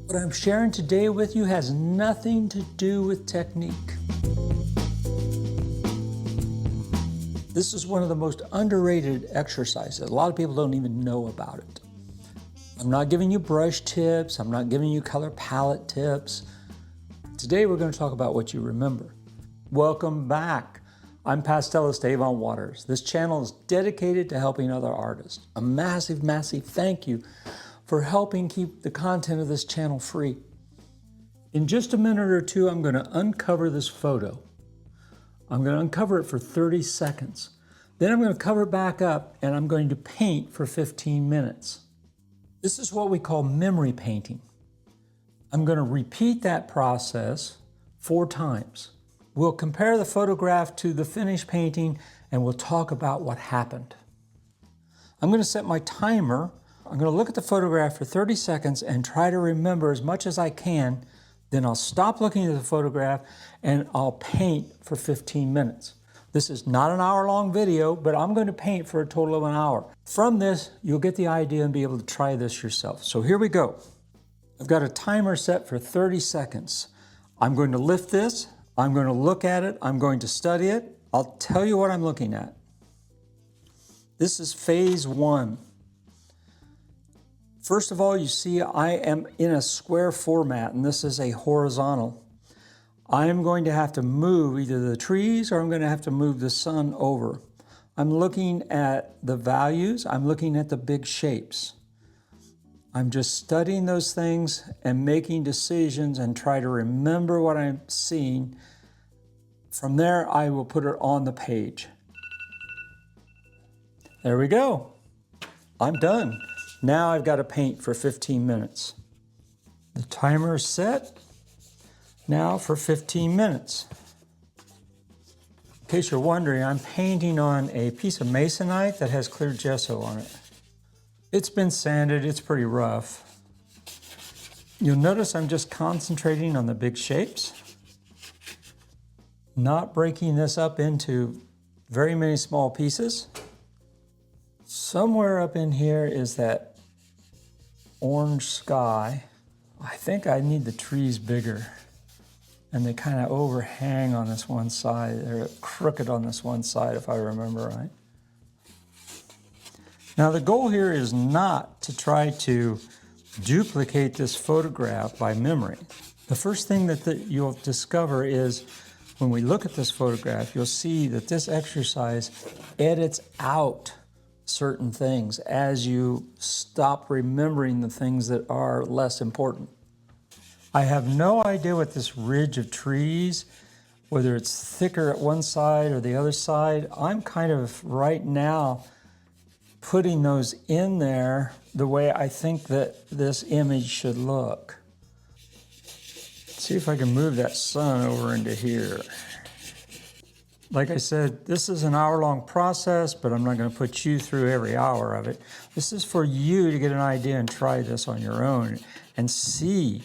What I'm sharing today with you has nothing to do with technique. This is one of the most underrated exercises. A lot of people don't even know about it. I'm not giving you brush tips. I'm not giving you color palette tips. Today we're going to talk about what you remember. Welcome back. I'm Pastel Avon Waters. This channel is dedicated to helping other artists. A massive, massive thank you for helping keep the content of this channel free. In just a minute or two, I'm going to uncover this photo. I'm going to uncover it for 30 seconds. Then I'm going to cover it back up and I'm going to paint for 15 minutes. This is what we call memory painting. I'm going to repeat that process 4 times. We'll compare the photograph to the finished painting and we'll talk about what happened. I'm going to set my timer. I'm going to look at the photograph for 30 seconds and try to remember as much as I can. Then I'll stop looking at the photograph and I'll paint for 15 minutes. This is not an hour-long video, but I'm going to paint for a total of an hour. From this, you'll get the idea and be able to try this yourself. So here we go. I've got a timer set for 30 seconds. I'm going to lift this. I'm going to look at it. I'm going to study it. I'll tell you what I'm looking at. This is phase 1. First of all, you see I am in a square format, and this is a horizontal. I am going to have to move either the trees or I'm going to have to move the sun over. I'm looking at the values. I'm looking at the big shapes. I'm just studying those things and making decisions and try to remember what I'm seeing. From there, I will put it on the page. There we go. I'm done. Now I've got to paint for 15 minutes. The timer is set. Now for 15 minutes. In case you're wondering, I'm painting on a piece of masonite that has clear gesso on it. It's been sanded, it's pretty rough. You'll notice I'm just concentrating on the big shapes, not breaking this up into very many small pieces. Somewhere up in here is that orange sky. I think I need the trees bigger. And they kind of overhang on this one side. They're crooked on this one side, if I remember right. Now the goal here is not to try to duplicate this photograph by memory. The first thing that you'll discover is when we look at this photograph, you'll see that this exercise edits out certain things as you stop remembering the things that are less important. I have no idea what this ridge of trees, whether it's thicker at one side or the other side. I'm kind of right now putting those in there the way I think that this image should look. Let's see if I can move that sun over into here. Like I said, this is an hour-long process, but I'm not going to put you through every hour of it. This is for you to get an idea and try this on your own and see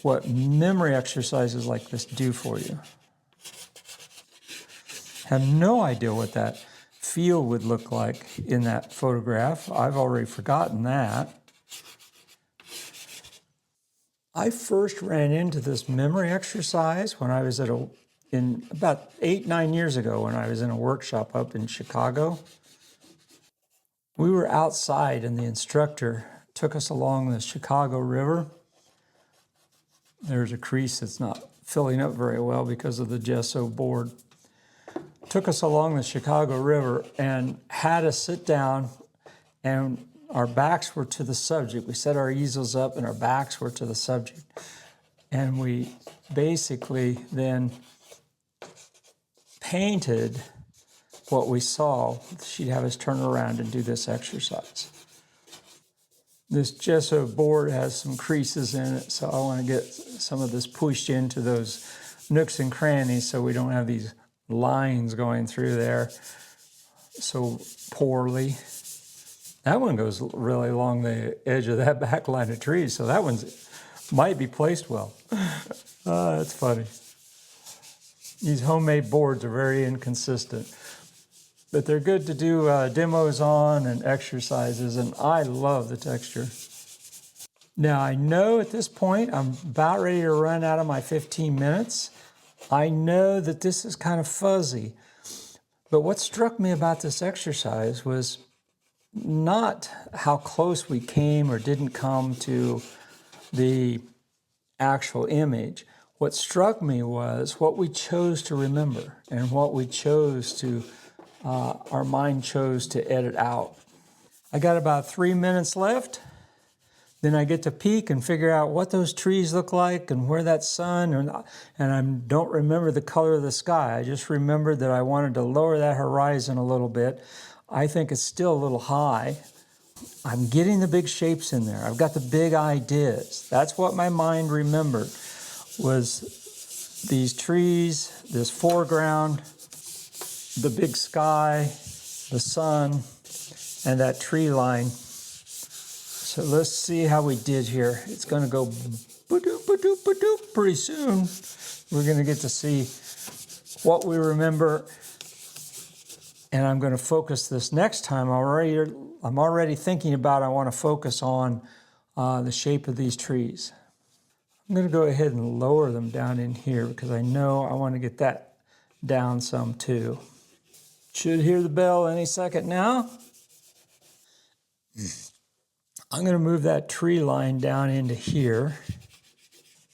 what memory exercises like this do for you. Have no idea what that field would look like in that photograph. I've already forgotten that. I first ran into this memory exercise when I was in about 8-9 years ago when I was in a workshop up in Chicago. We were outside and the instructor took us along the Chicago River. There's a crease that's not filling up very well because of the gesso board. Took us along the Chicago River and had us sit down, and our backs were to the subject. We set our easels up and our backs were to the subject. And we basically then painted what we saw. She'd have us turn around and do this exercise. This gesso board has some creases in it, so I want to get some of this pushed into those nooks and crannies so we don't have these lines going through there so poorly. That one goes really along the edge of that back line of trees, so that one might be placed well. That's funny. These homemade boards are very inconsistent, but they're good to do demos on and exercises, and I love the texture. Now I know at this point I'm about ready to run out of my 15 minutes. I know that this is kind of fuzzy, but what struck me about this exercise was not how close we came or didn't come to the actual image. What struck me was what we chose to remember and what we chose to, our mind chose to edit out. I got about 3 minutes left. Then I get to peek and figure out what those trees look like and where that sun, and I don't remember the color of the sky. I just remembered that I wanted to lower that horizon a little bit. I think it's still a little high. I'm getting the big shapes in there. I've got the big ideas. That's what my mind remembered, was these trees, this foreground, the big sky, the sun, and that tree line. So let's see how we did here. It's going to go ba-doop, ba-doop, ba-doop pretty soon. We're going to get to see what we remember. And I'm going to focus this next time. I'm already thinking about I want to focus on the shape of these trees. I'm going to go ahead and lower them down in here because I know I want to get that down some too. Should hear the bell any second now. I'm going to move that tree line down into here.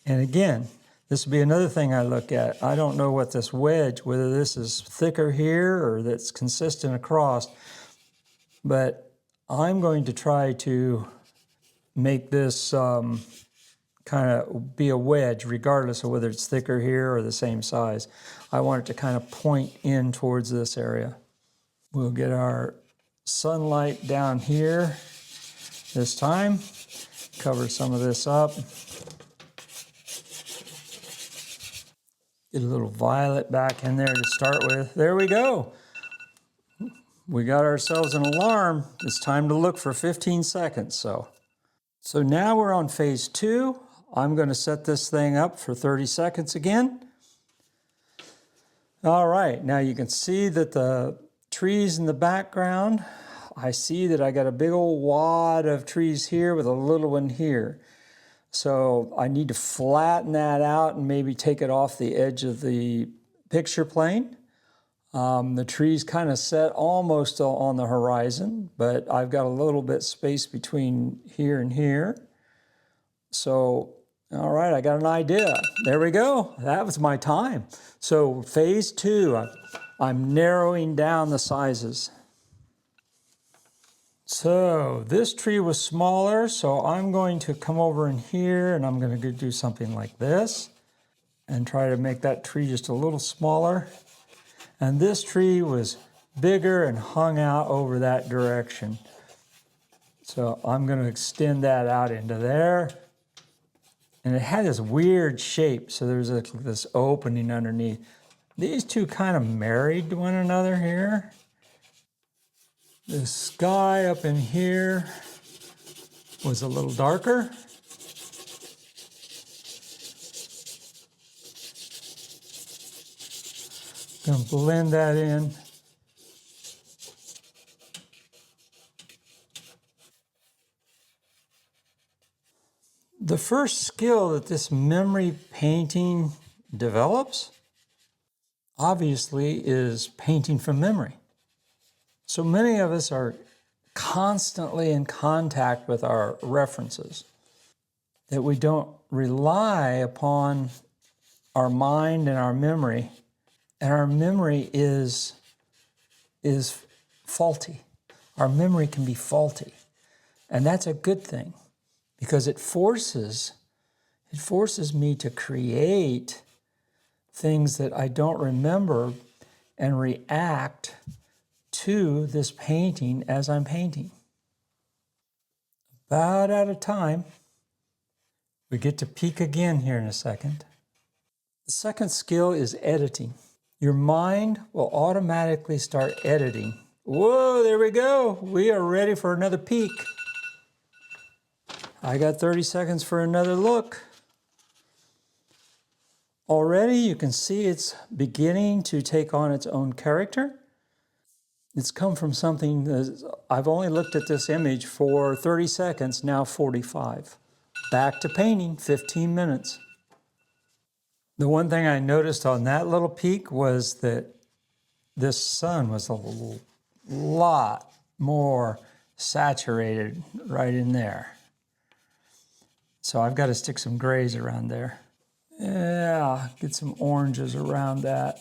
And again, this will be another thing I look at. I don't know what this wedge, whether this is thicker here or that's consistent across, but I'm going to try to make this kind of be a wedge regardless of whether it's thicker here or the same size. I want it to kind of point in towards this area. We'll get our sunlight down here this time, cover some of this up. Get a little violet back in there to start with. There we go. We got ourselves an alarm. It's time to look for 15 seconds. So now we're on phase 2. I'm going to set this thing up for 30 seconds again. All right, now you can see that the trees in the background, I see that I got a big old wad of trees here with a little one here. So I need to flatten that out and maybe take it off the edge of the picture plane. The trees kind of set almost on the horizon, but I've got a little bit space between here and here. So, all right, I got an idea. There we go. That was my time. So phase 2, I'm narrowing down the sizes. So this tree was smaller, so I'm going to come over in here and I'm going to do something like this and try to make that tree just a little smaller. And this tree was bigger and hung out over that direction. So I'm going to extend that out into there. And it had this weird shape, so there's this opening underneath. These two kind of married to one another here. The sky up in here was a little darker. Gonna blend that in. The first skill that this memory painting develops, obviously, is painting from memory. So many of us are constantly in contact with our references, that we don't rely upon our mind and our memory, and our memory is faulty. Our memory can be faulty, and that's a good thing because it forces me to create things that I don't remember and react to this painting as I'm painting. About out of time. We get to peek again here in a second. The second skill is editing. Your mind will automatically start editing. Whoa, there we go. We are ready for another peek. I got 30 seconds for another look. Already you can see it's beginning to take on its own character. It's come from something, I've only looked at this image for 30 seconds, now 45. Back to painting, 15 minutes. The one thing I noticed on that little peak was that this sun was a lot more saturated right in there. So I've got to stick some grays around there. Yeah, get some oranges around that.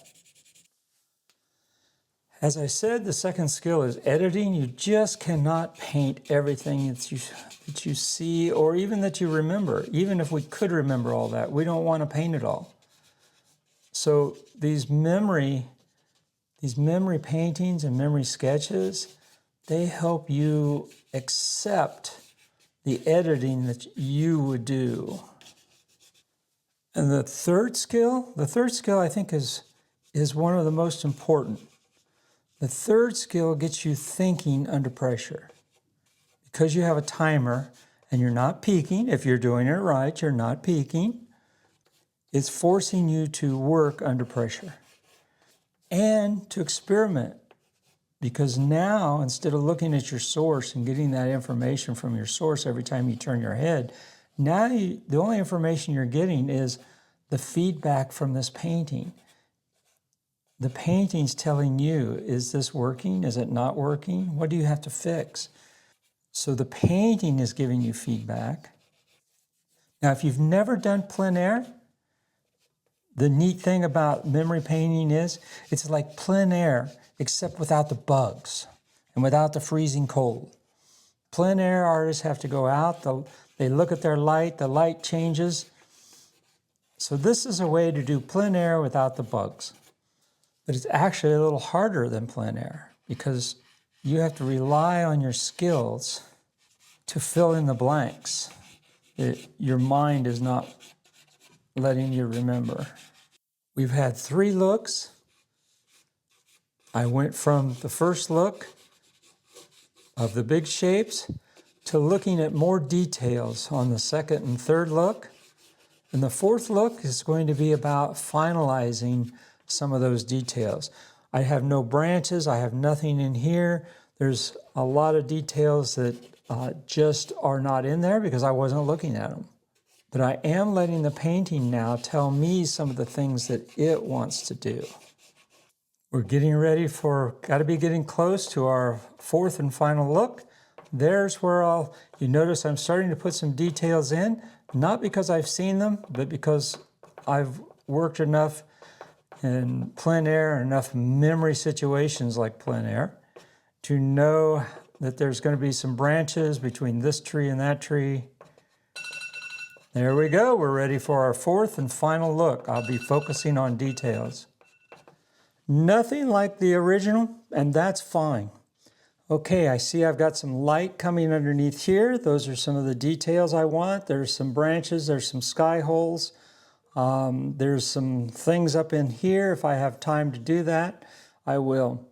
As I said, the second skill is editing. You just cannot paint everything that you see or even that you remember. Even if we could remember all that, we don't want to paint it all. So these memory paintings and memory sketches, they help you accept the editing that you would do. And the third skill I think is one of the most important. The third skill gets you thinking under pressure. Because you have a timer and you're not peeking, if you're doing it right, you're not peeking, it's forcing you to work under pressure and to experiment. Because now, instead of looking at your source and getting that information from your source every time you turn your head, now the only information you're getting is the feedback from this painting. The painting's telling you, is this working? Is it not working? What do you have to fix? So the painting is giving you feedback. Now, if you've never done plein air, the neat thing about memory painting is it's like plein air, except without the bugs and without the freezing cold. Plein air artists have to go out, they look at their light, the light changes. So this is a way to do plein air without the bugs. But it's actually a little harder than plein air because you have to rely on your skills to fill in the blanks that your mind is not letting you remember. We've had 3 looks. I went from the first look of the big shapes to looking at more details on the second and third look. And the fourth look is going to be about finalizing some of those details. I have no branches, I have nothing in here. There's a lot of details that just are not in there because I wasn't looking at them. But I am letting the painting now tell me some of the things that it wants to do. We're getting ready got to be getting close to our fourth and final look. There's where you notice I'm starting to put some details in, not because I've seen them, but because I've worked enough in plein air, enough memory situations like plein air, to know that there's going to be some branches between this tree and that tree. There we go, we're ready for our fourth and final look. I'll be focusing on details. Nothing like the original, and that's fine. Okay, I see I've got some light coming underneath here. Those are some of the details I want. There's some branches, there's some sky holes. There's some things up in here. If I have time to do that, I will.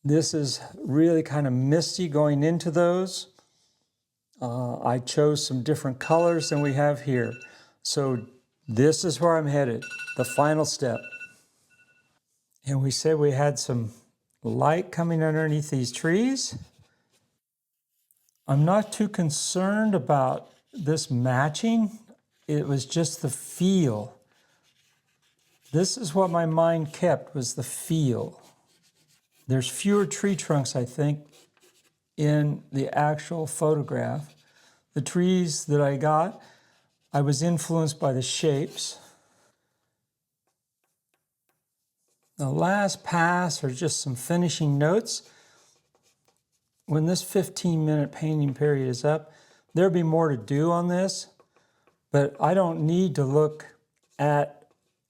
This is really kind of misty going into those. I chose some different colors than we have here. So this is where I'm headed, the final step. And we said we had some light coming underneath these trees. I'm not too concerned about this matching. It was just the feel. This is what my mind kept, was the feel. There's fewer tree trunks, I think, in the actual photograph. The trees that I got, I was influenced by the shapes. The last pass are just some finishing notes. When this 15-minute painting period is up, there'll be more to do on this, but I don't need to look at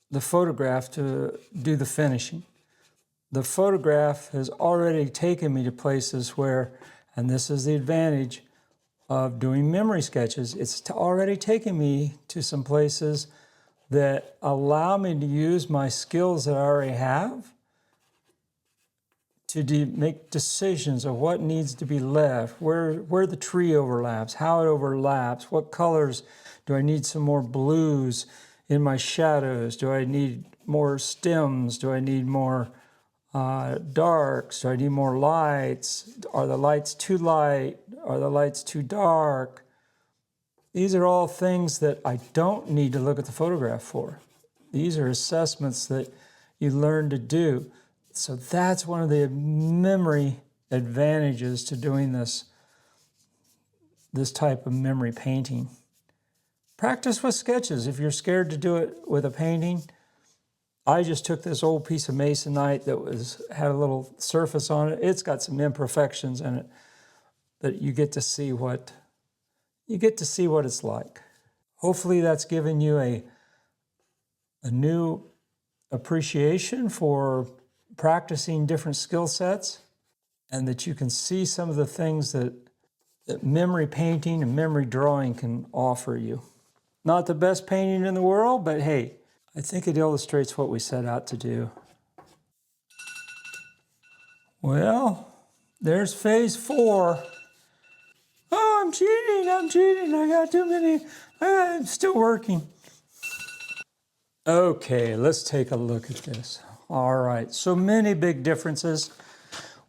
the photograph to do the finishing. The photograph has already taken me to places where, and this is the advantage of doing memory sketches, it's already taken me to some places that allow me to use my skills that I already have to make decisions of what needs to be left, where the tree overlaps, how it overlaps, what colors do I need some more blues in my shadows, do I need more stems, do I need more darks, do I need more lights, are the lights too light, are the lights too dark? These are all things that I don't need to look at the photograph for. These are assessments that you learn to do. So that's one of the memory advantages to doing this type of memory painting. Practice with sketches. If you're scared to do it with a painting, I just took this old piece of masonite that had a little surface on it. It's got some imperfections in it, but you get to see what it's like. Hopefully that's given you a new appreciation for practicing different skill sets, and that you can see some of the things that memory painting and memory drawing can offer you. Not the best painting in the world, but hey, I think it illustrates what we set out to do. Well, there's phase 4. Oh, I'm cheating, I got too many, I'm still working. Okay, let's take a look at this. All right, so many big differences.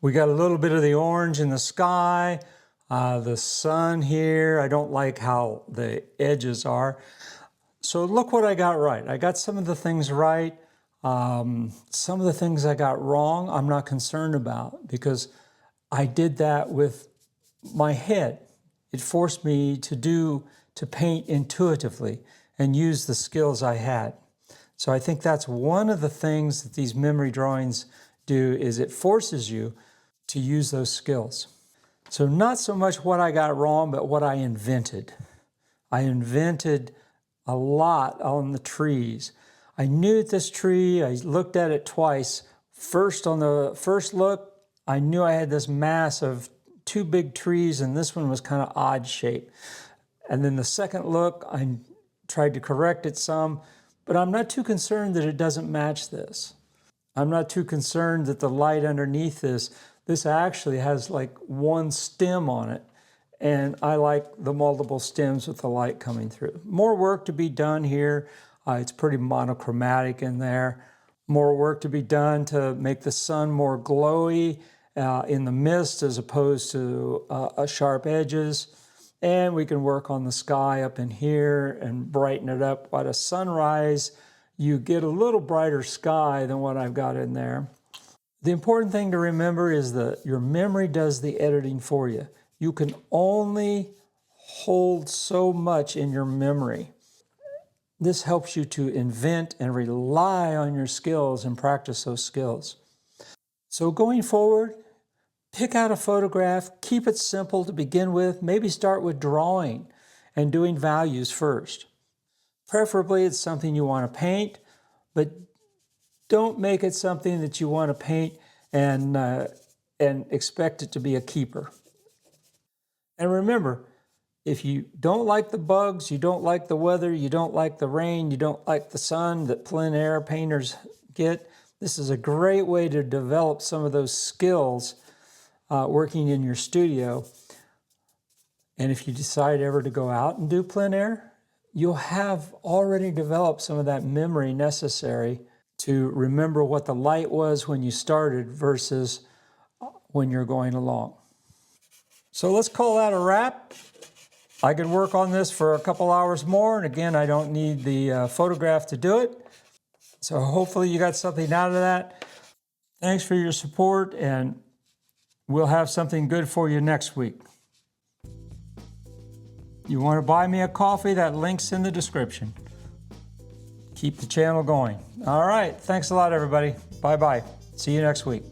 We got a little bit of the orange in the sky, the sun here. I don't like how the edges are. So look what I got right. I got some of the things right. Some of the things I got wrong, I'm not concerned about, because I did that with my head. It forced me to paint intuitively and use the skills I had. So I think that's one of the things that these memory drawings do, is it forces you to use those skills. So not so much what I got wrong, but what I invented. I invented a lot on the trees. I knew this tree, I looked at it twice. First, on the first look, I knew I had this mass of 2 big trees, and this one was kind of odd shaped. And then the second look, I tried to correct it some, but I'm not too concerned that it doesn't match this. I'm not too concerned that the light underneath this actually has like one stem on it, and I like the multiple stems with the light coming through. More work to be done here. It's pretty monochromatic in there. More work to be done to make the sun more glowy in the mist as opposed to sharp edges. And we can work on the sky up in here and brighten it up. At a sunrise, you get a little brighter sky than what I've got in there. The important thing to remember is that your memory does the editing for you. You can only hold so much in your memory. This helps you to invent and rely on your skills and practice those skills. So going forward, pick out a photograph, keep it simple to begin with, maybe start with drawing and doing values first. Preferably it's something you want to paint, but don't make it something that you want to paint and expect it to be a keeper. And remember, if you don't like the bugs, you don't like the weather, you don't like the rain, you don't like the sun that plein air painters get, this is a great way to develop some of those skills working in your studio. And if you decide ever to go out and do plein air, you'll have already developed some of that memory necessary to remember what the light was when you started versus when you're going along. So let's call that a wrap. I could work on this for a couple hours more, and again, I don't need the photograph to do it. So hopefully you got something out of that. Thanks for your support, and we'll have something good for you next week. You want to buy me a coffee? That link's in the description. Keep the channel going. All right, thanks a lot, everybody. Bye-bye. See you next week.